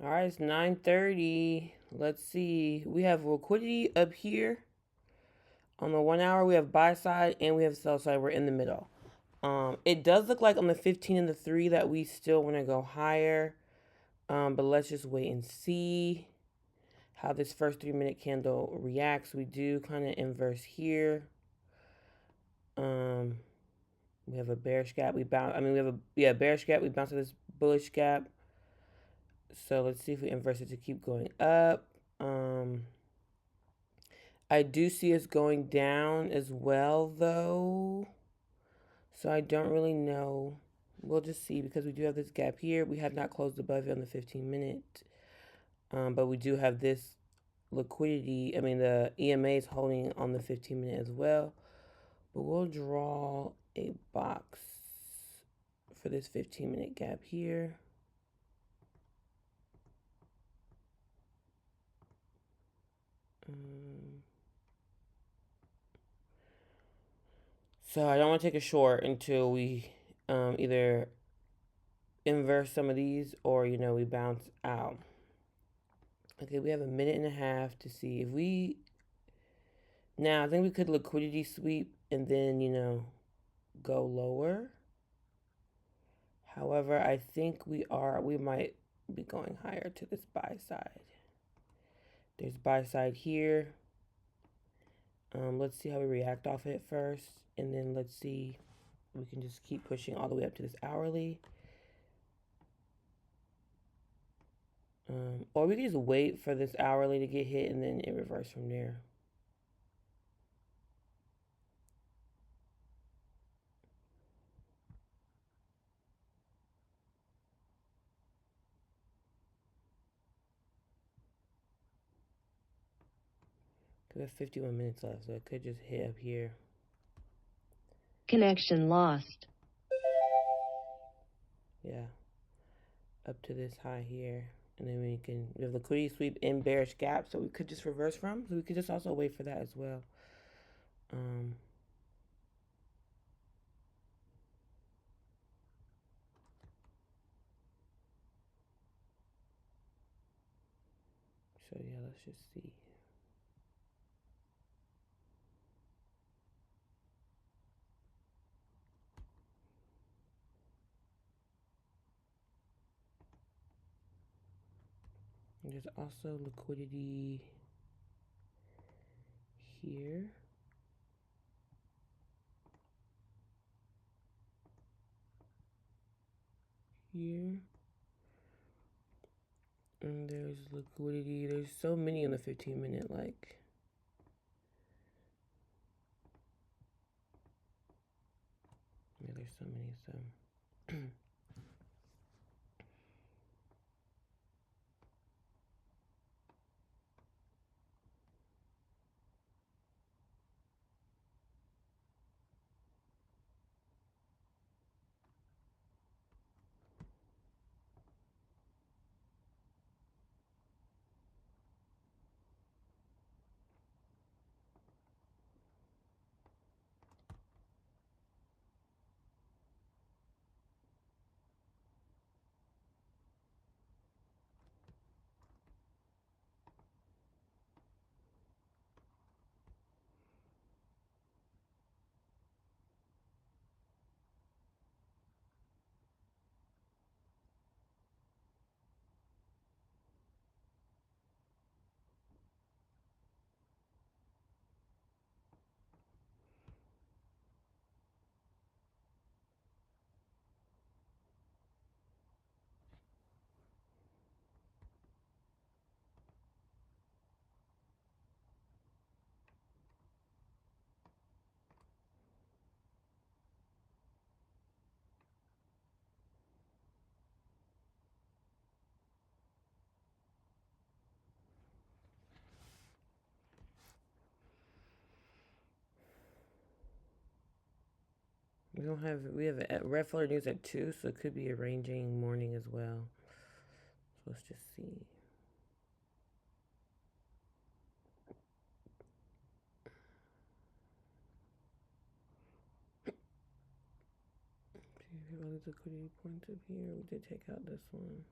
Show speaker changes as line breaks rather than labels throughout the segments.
All right, it's 9:30. Let's see. We have liquidity up here on the 1 hour. We have buy side and we have sell side. We're in the middle. It does look like on the 15 and the 3 that we still want to go higher. But let's just wait and see how this first 3 minute candle reacts. We do kind of inverse here. We have a bearish gap. We bounce. I mean, we have a bearish gap. We bounce to this bullish gap. So let's see if we inverse it to keep going up. I do see us going down as well, though. So I don't really know. We'll just see because we do have this gap here. We have not closed above it on the 15 minute. But we do have this liquidity. I mean, the EMA is holding on the 15 minute as well. But we'll draw a box for this 15 minute gap here. So I don't want to take a short until we either inverse some of these or, we bounce out. Okay, we have a minute and a half to see if we... Now, I think we could liquidity sweep and then, go lower. However, I think we might be going higher to this buy side. There's buy side here. Let's see how we react off it first. And then let's see, we can just keep pushing all the way up to this hourly. Or we can just wait for this hourly to get hit and then it reverse from there. We have 51 minutes left, so it could just hit up here.
Connection lost.
Yeah. Up to this high here. And then we have liquidity sweep in bearish gap, so we could just reverse from. So we could just also wait for that as well. So yeah, let's just see. There's also liquidity here. Here. And there's liquidity. There's so many on the 15 minute, like. Yeah, there's so many, so. We have a red folder news at 2, so it could be arranging morning as well. So let's just see. All these liquidity points up here. We did take out this one.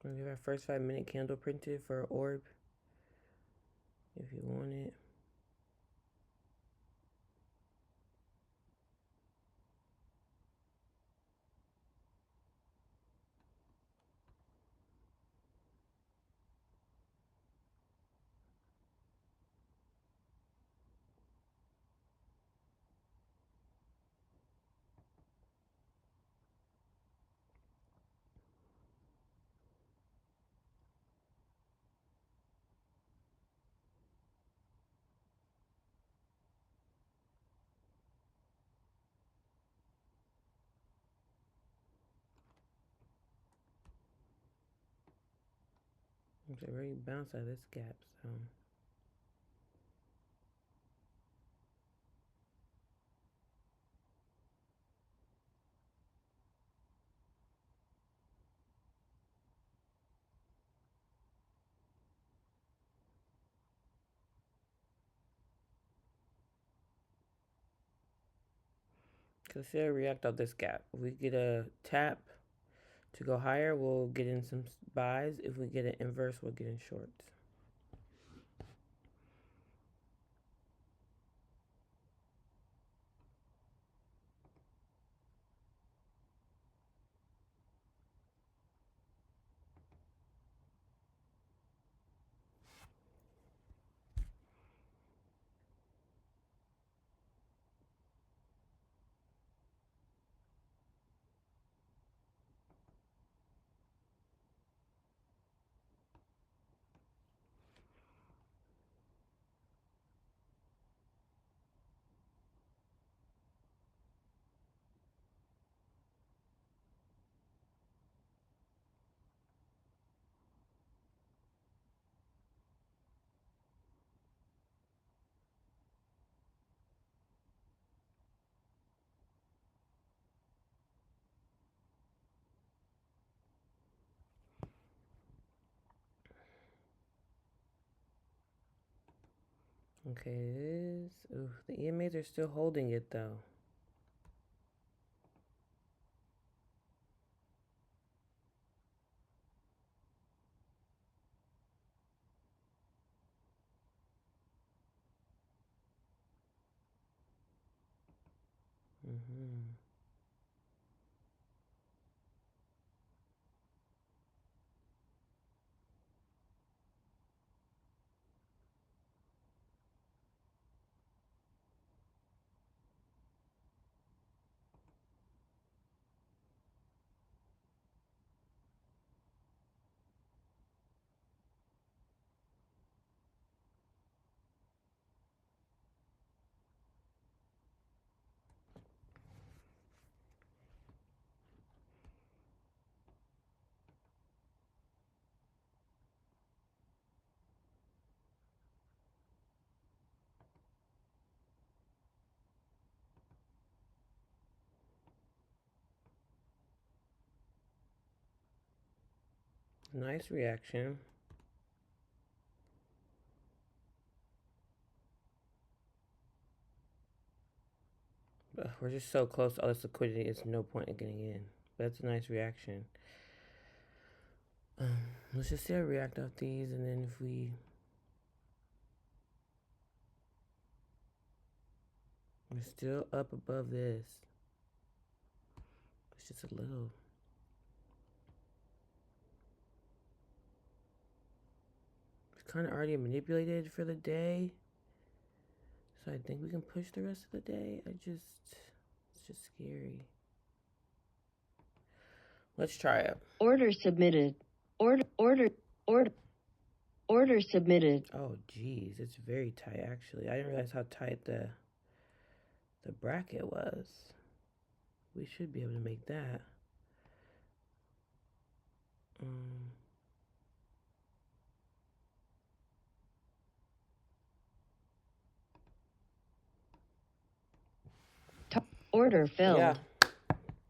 We have our first 5-minute candle printed for orb, if you want it. It's already bounced out of this gap, so. Consider react off this gap. If we get a tap to go higher, we'll get in some buys. If we get an inverse, we'll get in shorts. Okay, it is. Ooh, the EMAs are still holding it though. Nice reaction. We're just so close to all this liquidity, it's no point in getting in. But that's a nice reaction. Let's just see how react off these, and then if we're still up above this. It's just a little. It's kind of already manipulated for the day. So I think we can push the rest of the day. It's just scary. Let's try it.
Order submitted. Order submitted.
Oh, geez. It's very tight, actually. I didn't realize how tight the bracket was. We should be able to make that.
Order filled.
Yeah.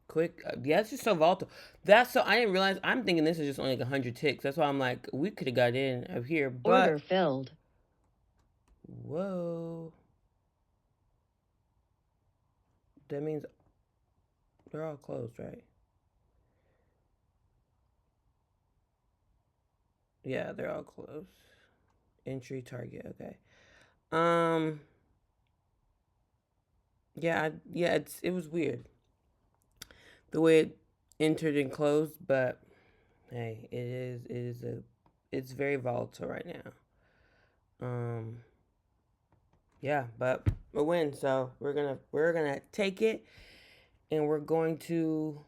Quick. Yeah, it's just so volatile. That's so. I didn't realize. I'm thinking this is just only like 100 ticks. That's why I'm like, we could have got in up here. But
order filled.
Whoa. That means they're all closed, right? Yeah, they're all close. Entry target. Okay. Yeah, it was weird the way it entered and closed, but hey, it's very volatile right now. Yeah, but a win. So we're gonna take it, and we're going to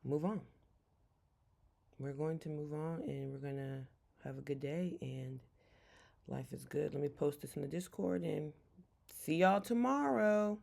move on. We're going to move on, and we're gonna have a good day, and life is good. Let me post this in the Discord, and see y'all tomorrow.